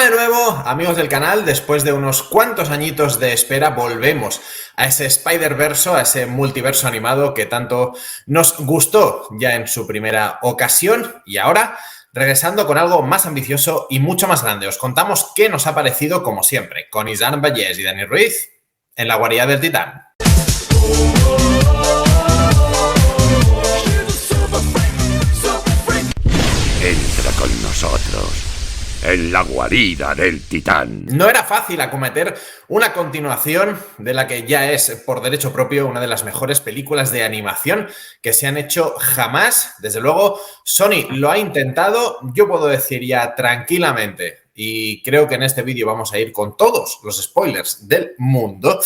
Hola de nuevo, amigos del canal. Después de unos cuantos añitos de espera, volvemos a ese Spider-Verso, a ese multiverso animado que tanto nos gustó ya en su primera ocasión. Y ahora, regresando con algo más ambicioso y mucho más grande, os contamos qué nos ha parecido, como siempre, con Isaac Vallés y Dani Ruiz en La Guarida del Titán. Entra con nosotros en la guarida del Titán. No era fácil acometer una continuación de la que ya es, por derecho propio, una de las mejores películas de animación que se han hecho jamás. Desde luego, Sony lo ha intentado, yo puedo decir ya tranquilamente, y creo que en este vídeo vamos a ir con todos los spoilers del mundo,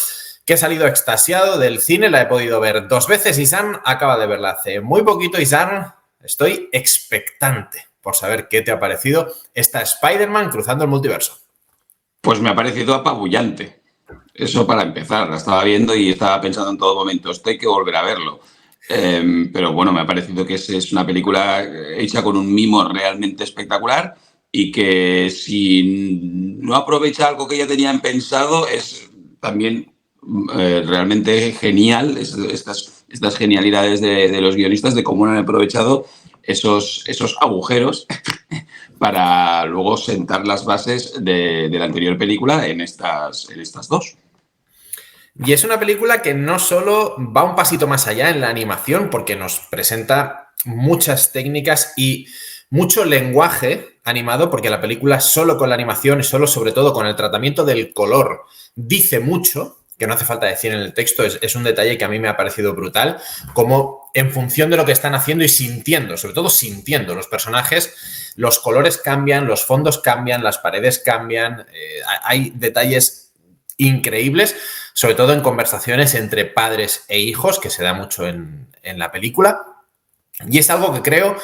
que he salido extasiado del cine, la he podido ver 2 veces. Isan acaba de verla hace muy poquito. Isan, estoy expectante por saber qué te ha parecido esta Spider-Man cruzando el multiverso. Pues me ha parecido apabullante. Eso para empezar. La estaba viendo y estaba pensando en todo momento, esto hay que volver a verlo. Pero bueno, me ha parecido que es una película hecha con un mimo realmente espectacular y que si no aprovecha algo que ya tenían pensado es también realmente genial. Estas genialidades de los guionistas de cómo han aprovechado esos agujeros para luego sentar las bases de la anterior película en estas dos. Y es una película que no solo va un pasito más allá en la animación, porque nos presenta muchas técnicas y mucho lenguaje animado, porque la película solo con la animación y solo sobre todo con el tratamiento del color dice mucho, que no hace falta decir en el texto. Es un detalle que a mí me ha parecido brutal, como en función de lo que están haciendo y sintiendo, sobre todo sintiendo los personajes, los colores cambian, los fondos cambian, las paredes cambian, hay detalles increíbles, sobre todo en conversaciones entre padres e hijos, que se da mucho en la película, y es algo que creo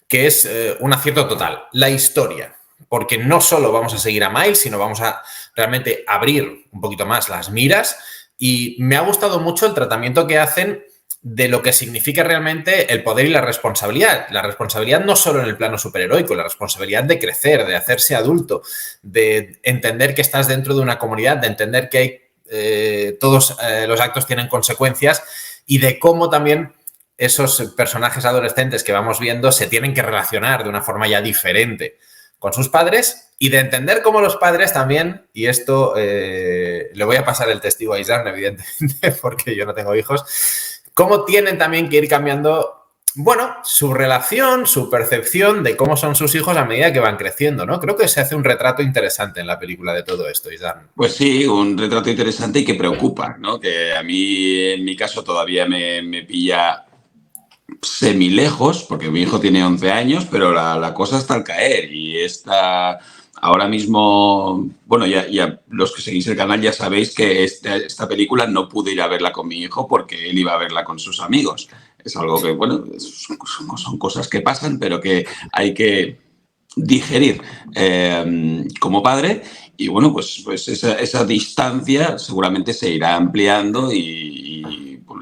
que es un acierto total, la historia, porque no solo vamos a seguir a Miles, sino vamos a realmente abrir un poquito más las miras, y me ha gustado mucho el tratamiento que hacen de lo que significa realmente el poder y la responsabilidad. La responsabilidad no solo en el plano superheroico, la responsabilidad de crecer, de hacerse adulto, de entender que estás dentro de una comunidad, de entender que hay, todos los actos tienen consecuencias, y de cómo también esos personajes adolescentes que vamos viendo se tienen que relacionar de una forma ya diferente con sus padres, y de entender cómo los padres también, y esto le voy a pasar el testigo a Isaac, evidentemente, porque yo no tengo hijos, cómo tienen también que ir cambiando, bueno, su relación, su percepción de cómo son sus hijos a medida que van creciendo, ¿no? Creo que se hace un retrato interesante en la película de todo esto, Isaac. Pues sí, un retrato interesante y que preocupa, ¿no? Que a mí, en mi caso, todavía me pilla semilejos, porque mi hijo tiene 11 años, pero la cosa está al caer y está ahora mismo, bueno, ya los que seguís el canal ya sabéis que esta película no pude ir a verla con mi hijo porque él iba a verla con sus amigos. Es algo que, bueno, son cosas que pasan, pero que hay que digerir como padre. Y bueno, pues esa distancia seguramente se irá ampliando y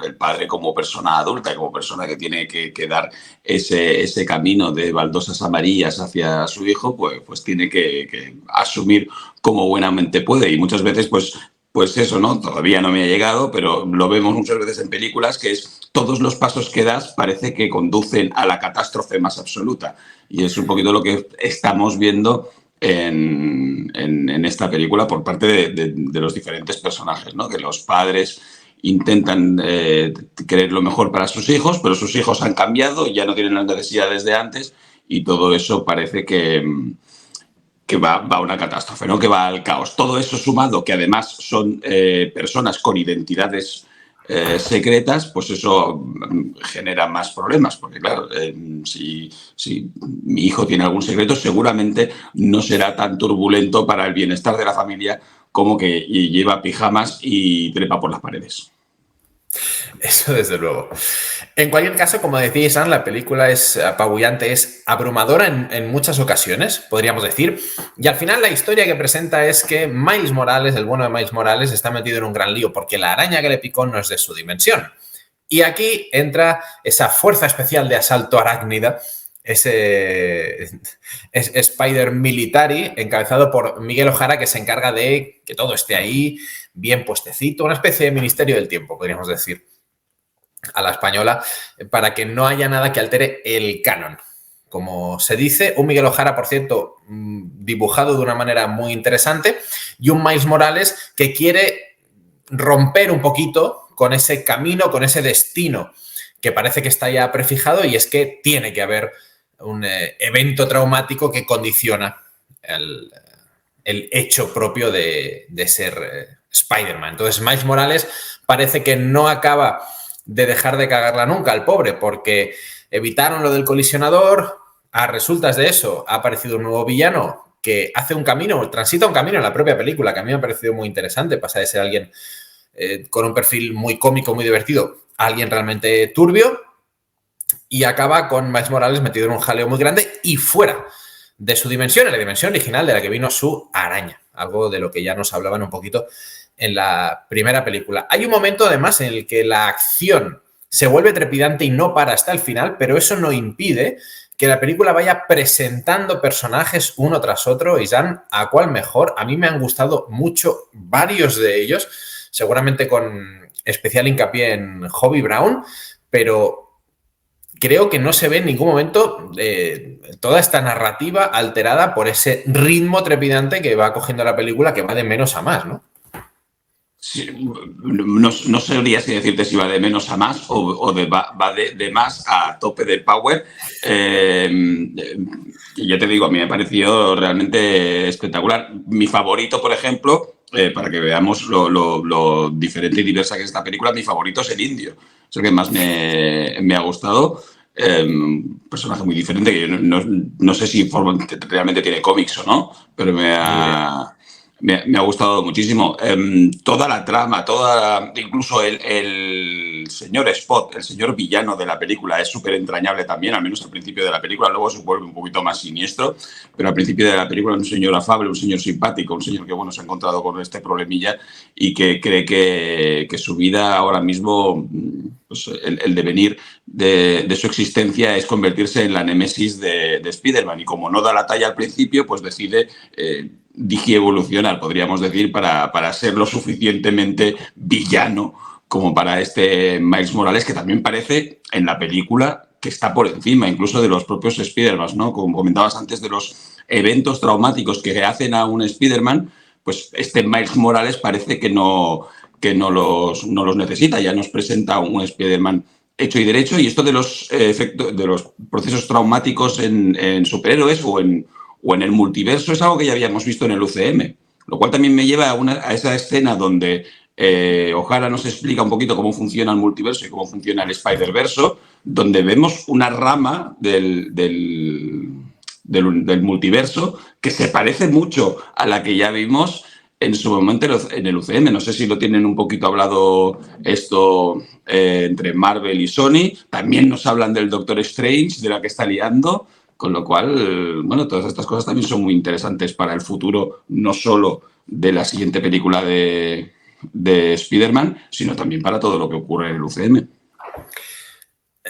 el padre, como persona adulta y como persona que tiene que dar ese camino de baldosas amarillas hacia su hijo, pues tiene que asumir como buenamente puede. Y muchas veces, pues eso, ¿no? Todavía no me ha llegado, pero lo vemos muchas veces en películas, que es todos los pasos que das parece que conducen a la catástrofe más absoluta. Y es un poquito lo que estamos viendo en esta película por parte de los diferentes personajes, ¿no? Que los padres intentan querer lo mejor para sus hijos, pero sus hijos han cambiado, ya no tienen las necesidades de antes, y todo eso parece que va a una catástrofe, ¿no? Que va al caos. Todo eso sumado, que además son personas con identidades secretas, pues eso genera más problemas, porque claro, si mi hijo tiene algún secreto, seguramente no será tan turbulento para el bienestar de la familia como que lleva pijamas y trepa por las paredes. Eso desde luego. En cualquier caso, como decía Isan, la película es apabullante, es abrumadora en muchas ocasiones, podríamos decir. Y al final la historia que presenta es que Miles Morales, el bueno de Miles Morales, está metido en un gran lío porque la araña que le picó no es de su dimensión. Y aquí entra esa fuerza especial de asalto arácnida ese es Spider Military, encabezado por Miguel Ojara, que se encarga de que todo esté ahí bien puestecito, una especie de Ministerio del Tiempo, podríamos decir, a la española, para que no haya nada que altere el canon. Como se dice, un Miguel Ojara, por cierto, dibujado de una manera muy interesante, y un Miles Morales que quiere romper un poquito con ese camino, con ese destino que parece que está ya prefijado, y es que tiene que haber un evento traumático que condiciona el hecho propio de ser Spider-Man. Entonces, Miles Morales parece que no acaba de dejar de cagarla nunca, el pobre, porque evitaron lo del colisionador. A resultas de eso ha aparecido un nuevo villano que hace un camino, transita un camino en la propia película, que a mí me ha parecido muy interesante. Pasa de ser alguien con un perfil muy cómico, muy divertido, a alguien realmente turbio, y acaba con Miles Morales metido en un jaleo muy grande y fuera de su dimensión, en la dimensión original de la que vino su araña, algo de lo que ya nos hablaban un poquito en la primera película. Hay un momento, además, en el que la acción se vuelve trepidante y no para hasta el final, pero eso no impide que la película vaya presentando personajes uno tras otro, y Jan, ¿a cuál mejor? A mí me han gustado mucho varios de ellos, seguramente con especial hincapié en Hobie Brown, pero creo que no se ve en ningún momento toda esta narrativa alterada por ese ritmo trepidante que va cogiendo la película, que va de menos a más, ¿no? Sí, no sabría si decirte si va de menos a más o va de más a tope de power. Y ya te digo, a mí me ha parecido realmente espectacular. Mi favorito, por ejemplo, para que veamos lo diferente y diversa que es esta película, mi favorito es el indio. Es el que más me ha gustado. Un personaje muy diferente, que yo no sé si realmente tiene cómics o no, pero me ha gustado muchísimo. Toda la trama, incluso el señor Spot, el señor villano de la película, es súper entrañable también, al menos al principio de la película. Luego se vuelve un poquito más siniestro, pero al principio de la película es un señor afable, un señor simpático, un señor que, bueno, se ha encontrado con este problemilla y que cree que su vida ahora mismo, pues, el devenir de su existencia es convertirse en la némesis de Spider-Man. Y como no da la talla al principio, pues decide digievolucionar, podríamos decir, para ser lo suficientemente villano como para este Miles Morales, que también parece en la película que está por encima incluso de los propios Spider-Man, ¿no? Como comentabas antes, de los eventos traumáticos que hacen a un Spider-Man, pues este Miles Morales parece que no los necesita. Ya nos presenta un Spider-Man hecho y derecho, y esto de los efectos, de los procesos traumáticos en superhéroes o en el multiverso es algo que ya habíamos visto en el UCM, lo cual también me lleva a esa escena donde O'Hara nos explica un poquito cómo funciona el multiverso y cómo funciona el Spider-Verso, donde vemos una rama del multiverso que se parece mucho a la que ya vimos en su momento en el UCM. No sé si lo tienen un poquito hablado esto entre Marvel y Sony. También nos hablan del Doctor Strange, de la que está liando. Con lo cual, bueno, todas estas cosas también son muy interesantes para el futuro, no solo de la siguiente película de Spider-Man, sino también para todo lo que ocurre en el UCM.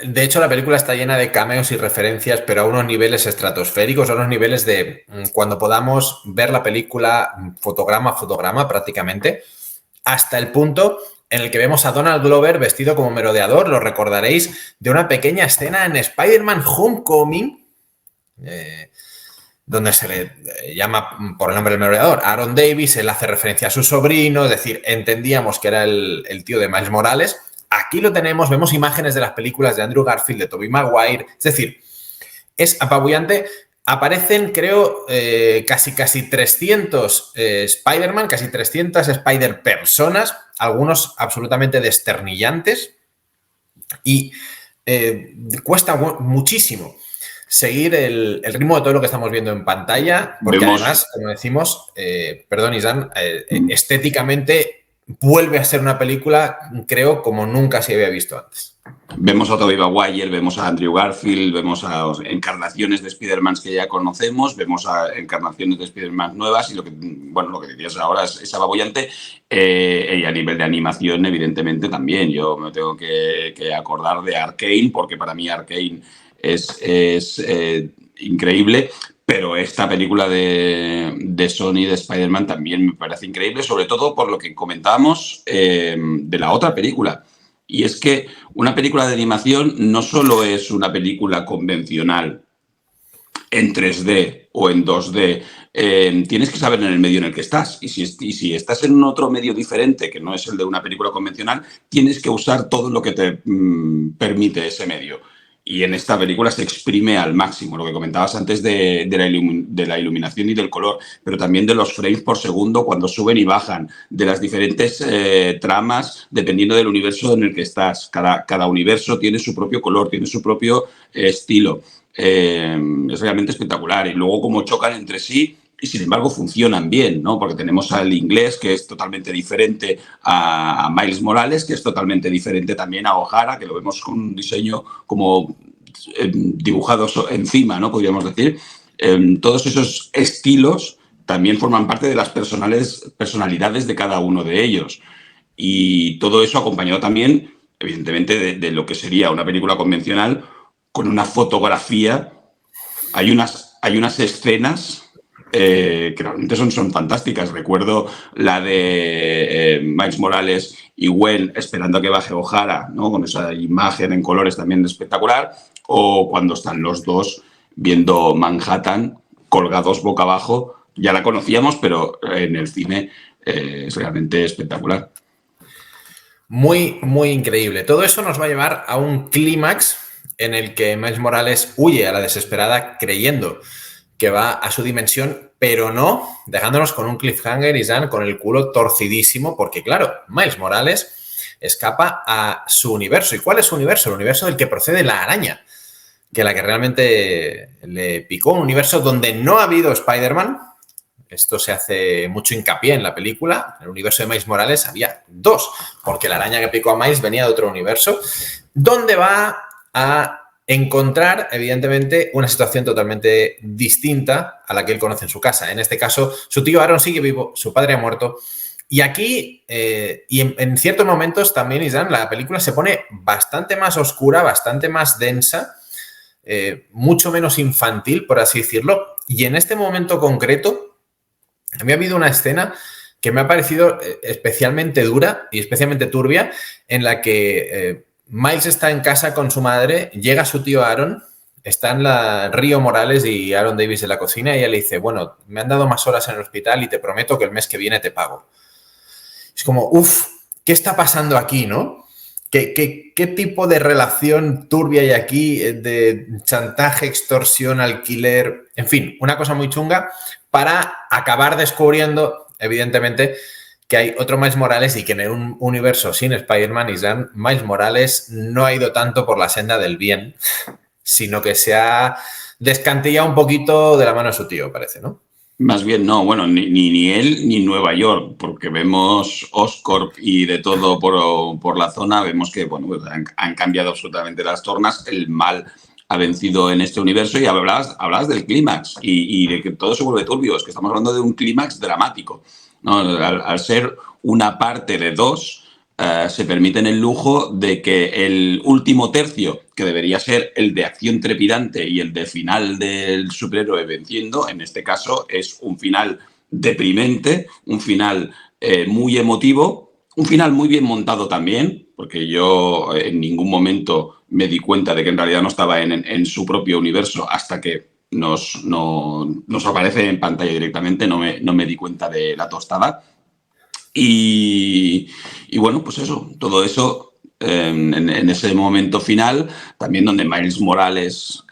De hecho, la película está llena de cameos y referencias, pero a unos niveles estratosféricos, a unos niveles de cuando podamos ver la película fotograma a fotograma prácticamente, hasta el punto en el que vemos a Donald Glover vestido como merodeador. Lo recordaréis de una pequeña escena en Spider-Man Homecoming, donde se le llama por el nombre del merodeador Aaron Davis. Él hace referencia a su sobrino, es decir, entendíamos que era el tío de Miles Morales. Aquí lo tenemos, vemos imágenes de las películas de Andrew Garfield, de Tobey Maguire, es decir, es apabullante. Aparecen, creo, casi 300 Spider-Man, casi 300 Spider-Personas, algunos absolutamente desternillantes, y cuesta muchísimo seguir el ritmo de todo lo que estamos viendo en pantalla, porque además, como decimos, perdón, Isan, estéticamente vuelve a ser una película, creo, como nunca se había visto antes. Vemos a Tobey Maguire, vemos a Andrew Garfield, vemos a encarnaciones de Spider-Man que ya conocemos, vemos a encarnaciones de Spider-Man nuevas, y lo que decías ahora es apabullante. Y a nivel de animación, evidentemente, también. Yo me tengo que acordar de Arcane, porque para mí Arcane es increíble. Pero esta película de Sony, de Spider-Man, también me parece increíble, sobre todo por lo que comentábamos de la otra película. Y es que una película de animación no solo es una película convencional en 3D o en 2D, tienes que saber en el medio en el que estás. Y si estás en otro medio diferente, que no es el de una película convencional, tienes que usar todo lo que te permite ese medio. Y en esta película se exprime al máximo, lo que comentabas antes de la iluminación y del color, pero también de los frames por segundo cuando suben y bajan, de las diferentes tramas dependiendo del universo en el que estás. Cada universo tiene su propio color, tiene su propio estilo. Es realmente espectacular. Y luego cómo chocan entre sí y sin embargo funcionan bien, ¿no? Porque tenemos al inglés, que es totalmente diferente a Miles Morales, que es totalmente diferente también a O'Hara, que lo vemos con un diseño como dibujado encima, ¿no? Podríamos decir. Todos esos estilos también forman parte de las personalidades de cada uno de ellos. Y todo eso acompañado también, evidentemente, de lo que sería una película convencional con una fotografía. Hay unas escenas que realmente son fantásticas. Recuerdo la de Miles Morales y Gwen esperando a que baje O'Hara, ¿no? Con esa imagen en colores también espectacular. O cuando están los dos viendo Manhattan colgados boca abajo. Ya la conocíamos, pero en el cine es realmente espectacular. Muy, muy increíble. Todo eso nos va a llevar a un clímax en el que Miles Morales huye a la desesperada creyendo que va a su dimensión, pero no, dejándonos con un cliffhanger y Zan con el culo torcidísimo, porque claro, Miles Morales escapa a su universo. ¿Y cuál es su universo? El universo del que procede la araña, que la que realmente le picó, un universo donde no ha habido Spider-Man. Esto se hace mucho hincapié en la película. En el universo de Miles Morales había dos, porque la araña que picó a Miles venía de otro universo, donde va a encontrar, evidentemente, una situación totalmente distinta a la que él conoce en su casa. En este caso, su tío Aaron sigue vivo, su padre ha muerto. Y aquí, y en ciertos momentos también, Isán, la película se pone bastante más oscura, bastante más densa, mucho menos infantil, por así decirlo. Y en este momento concreto, a mí ha habido una escena que me ha parecido especialmente dura y especialmente turbia, en la que Miles está en casa con su madre, llega su tío Aaron, están Río Morales y Aaron Davis en la cocina y ella le dice, bueno, me han dado más horas en el hospital y te prometo que el mes que viene te pago. Es como, uff, ¿qué está pasando aquí, no? ¿Qué tipo de relación turbia hay aquí de chantaje, extorsión, alquiler? En fin, una cosa muy chunga para acabar descubriendo, evidentemente, que hay otro Miles Morales y que en un universo sin Spider-Man y Zan, Miles Morales no ha ido tanto por la senda del bien, sino que se ha descantillado un poquito de la mano de su tío, parece, ¿no? Más bien no, bueno, ni él ni Nueva York, porque vemos Oscorp y de todo por la zona, vemos que bueno, pues han cambiado absolutamente las tornas, el mal ha vencido en este universo y hablabas del clímax y de que todo se vuelve turbio, es que estamos hablando de un clímax dramático, ¿no? Al ser una parte de dos, se permiten el lujo de que el último tercio, que debería ser el de acción trepidante y el de final del superhéroe venciendo, en este caso es un final deprimente, un final muy emotivo, un final muy bien montado también, porque yo en ningún momento me di cuenta de que en realidad no estaba en su propio universo hasta que nos aparece en pantalla directamente, no me di cuenta de la tostada. Y bueno, pues eso, todo eso en ese momento final, también donde Miles Morales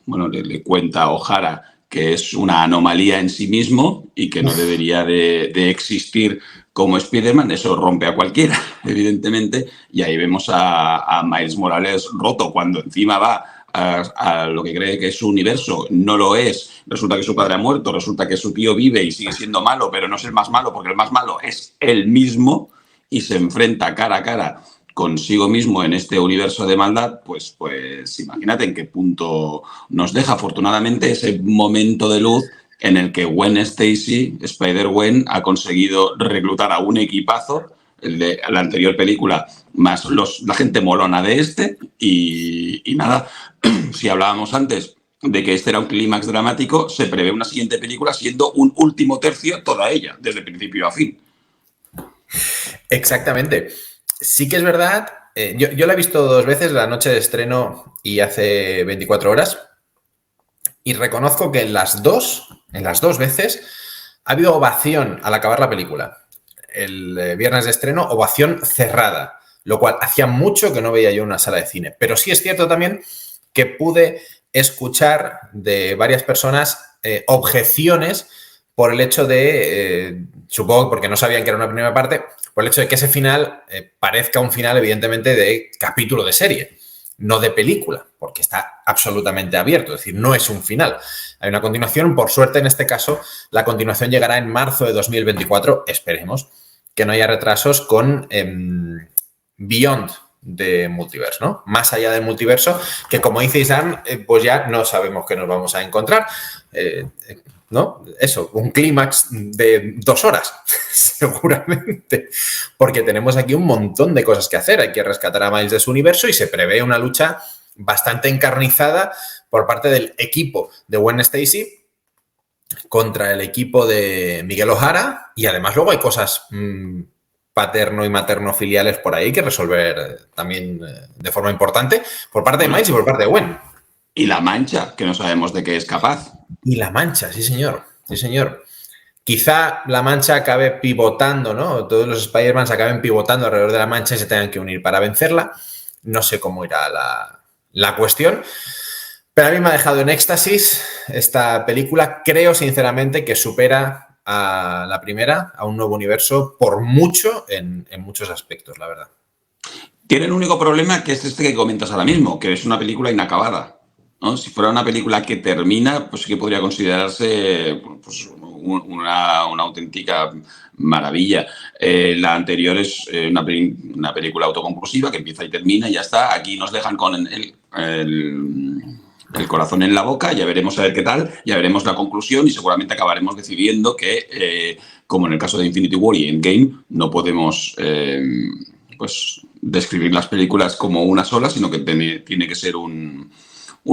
bueno, le cuenta a O'Hara que es una anomalía en sí mismo y que no debería de existir como Spider-Man, eso rompe a cualquiera, evidentemente, y ahí vemos a Miles Morales roto cuando encima va a lo que cree que es su universo, no lo es, resulta que su padre ha muerto, resulta que su tío vive y sigue siendo malo, pero no es el más malo porque el más malo es él mismo y se enfrenta cara a cara consigo mismo en este universo de maldad, pues imagínate en qué punto nos deja. Afortunadamente ese momento de luz en el que Gwen Stacy, Spider-Gwen, ha conseguido reclutar a un equipazo. El de la anterior película más la gente molona de este y nada, si hablábamos antes de que este era un clímax dramático, se prevé una siguiente película siendo un último tercio toda ella, desde principio a fin. Exactamente. Sí que es verdad, yo la he visto 2 veces, la noche de estreno y hace 24 horas, y reconozco que en las dos veces ha habido ovación al acabar la película. El viernes de estreno, ovación cerrada, lo cual hacía mucho que no veía yo una sala de cine. Pero sí es cierto también que pude escuchar de varias personas objeciones por el hecho de, supongo porque no sabían que era una primera parte, por el hecho de que ese final parezca un final evidentemente de capítulo de serie, no de película, porque está absolutamente abierto, es decir, no es un final. Hay una continuación, por suerte en este caso, la continuación llegará en marzo de 2024, esperemos que no haya retrasos con Beyond de Multiverse, ¿no? Más allá del multiverso, que como dice Isam, pues ya no sabemos qué nos vamos a encontrar, ¿no? Eso, un clímax de 2 horas, seguramente, porque tenemos aquí un montón de cosas que hacer. Hay que rescatar a Miles de su universo y se prevé una lucha bastante encarnizada por parte del equipo de Gwen Stacy contra el equipo de Miguel O'Hara, y además luego hay cosas paterno y materno filiales por ahí que resolver también de forma importante por parte de Miles y por parte de Gwen. Y la Mancha, que no sabemos de qué es capaz. Y la Mancha, sí señor, sí señor. Quizá la Mancha acabe pivotando, ¿no? Todos los Spider-Man acaben pivotando alrededor de la Mancha y se tengan que unir para vencerla. No sé cómo irá la cuestión. Pero a mí me ha dejado en éxtasis esta película. Creo sinceramente que supera a la primera, a un nuevo universo, por mucho en muchos aspectos, la verdad. Tiene el único problema que es este que comentas ahora mismo, que es una película inacabada, ¿no? Si fuera una película que termina, pues sí que podría considerarse pues, una auténtica maravilla. La anterior es una película autoconclusiva que empieza y termina y ya está. Aquí nos dejan con el corazón en la boca, ya veremos a ver qué tal, ya veremos la conclusión y seguramente acabaremos decidiendo que, como en el caso de Infinity War y Endgame, no podemos pues describir las películas como una sola, sino que tiene que ser un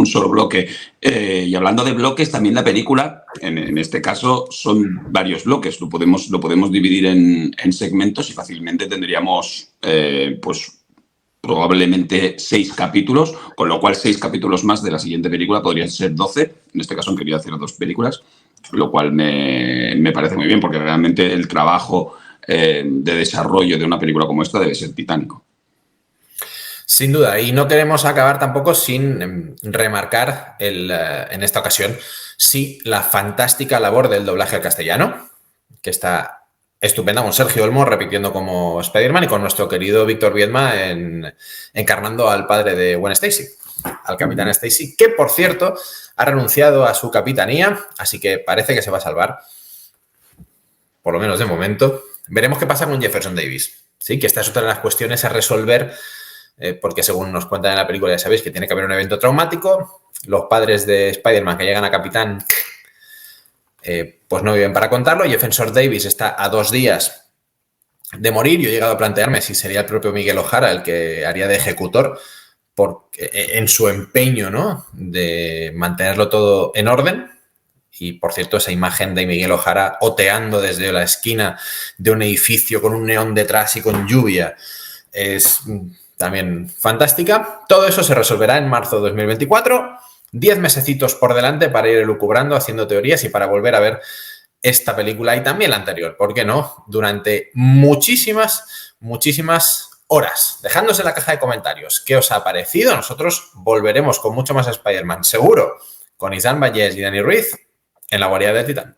solo bloque. Y hablando de bloques, también la película, en este caso, son varios bloques. Lo podemos dividir en segmentos y fácilmente tendríamos, pues, probablemente 6 capítulos, con lo cual 6 capítulos más de la siguiente película podrían ser 12. En este caso han querido hacer 2 películas, lo cual me parece muy bien, porque realmente el trabajo de desarrollo de una película como esta debe ser titánico. Sin duda, y no queremos acabar tampoco sin remarcar en esta ocasión, sí, la fantástica labor del doblaje al castellano, que está estupenda, con Sergio Olmo repitiendo como Spider-Man y con nuestro querido Víctor Viedma encarnando al padre de Gwen Stacy, al Capitán Stacy, que por cierto ha renunciado a su capitanía, así que parece que se va a salvar, por lo menos de momento. Veremos qué pasa con Jefferson Davis, ¿sí? Que esta es otra de las cuestiones a resolver, porque según nos cuentan en la película, ya sabéis que tiene que haber un evento traumático. Los padres de Spider-Man que llegan a Capitán pues no viven para contarlo. Jefferson Davis está a 2 días de morir. Yo he llegado a plantearme si sería el propio Miguel O'Hara el que haría de ejecutor en su empeño, ¿no?, de mantenerlo todo en orden. Y, por cierto, esa imagen de Miguel O'Hara oteando desde la esquina de un edificio con un neón detrás y con lluvia es también fantástica. Todo eso se resolverá en marzo de 2024. 10 mesecitos por delante para ir elucubrando, haciendo teorías y para volver a ver esta película y también la anterior, ¿por qué no?, durante muchísimas horas. Dejadnos en la caja de comentarios qué os ha parecido. Nosotros volveremos con mucho más Spider-Man, seguro, con Isam Vallés y Dani Ruiz en La Guarida del Titán.